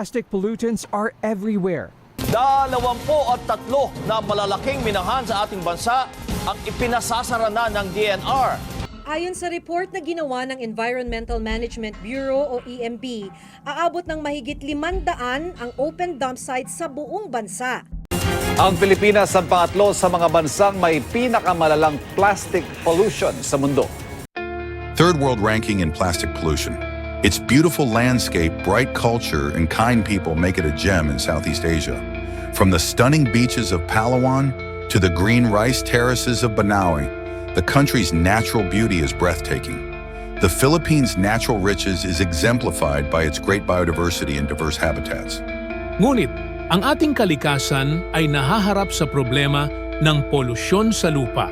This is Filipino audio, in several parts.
plastic pollutants are everywhere. 23 na malalaking minahan sa ating bansa ang ipinasasara na ng DNR. Ayon sa report na ginawa ng Environmental Management Bureau o EMB, aabot ng mahigit 500 ang open dump sites sa buong bansa. Ang Pilipinas ang pangatlo sa mga bansang may pinakamalalang plastic pollution sa mundo. Third world ranking in plastic pollution. Its beautiful landscape, bright culture, and kind people make it a gem in Southeast Asia. From the stunning beaches of Palawan to the green rice terraces of Banaue, the country's natural beauty is breathtaking. The Philippines' natural riches is exemplified by its great biodiversity and diverse habitats. Ngunit, ang ating kalikasan ay nahaharap sa problema ng polusyon sa lupa.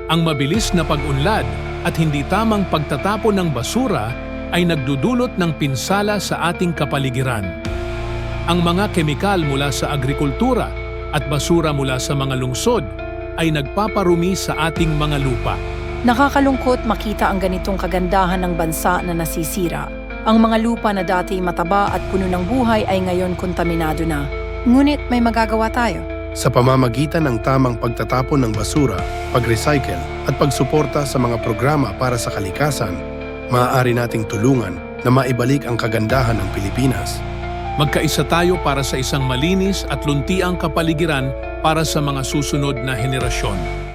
Ang mabilis na pag-unlad at hindi tamang pagtatapon ng basura ay nagdudulot ng pinsala sa ating kapaligiran. Ang mga kemikal mula sa agrikultura at basura mula sa mga lungsod ay nagpaparumi sa ating mga lupa. Nakakalungkot makita ang ganitong kagandahan ng bansa na nasisira. Ang mga lupa na dati mataba at puno ng buhay ay ngayon kontaminado na. Ngunit may magagawa tayo. Sa pamamagitan ng tamang pagtatapon ng basura, pag-recycle at pagsuporta sa mga programa para sa kalikasan, maaari nating tulungan na maibalik ang kagandahan ng Pilipinas. Magkaisa tayo para sa isang malinis at luntiang kapaligiran para sa mga susunod na henerasyon.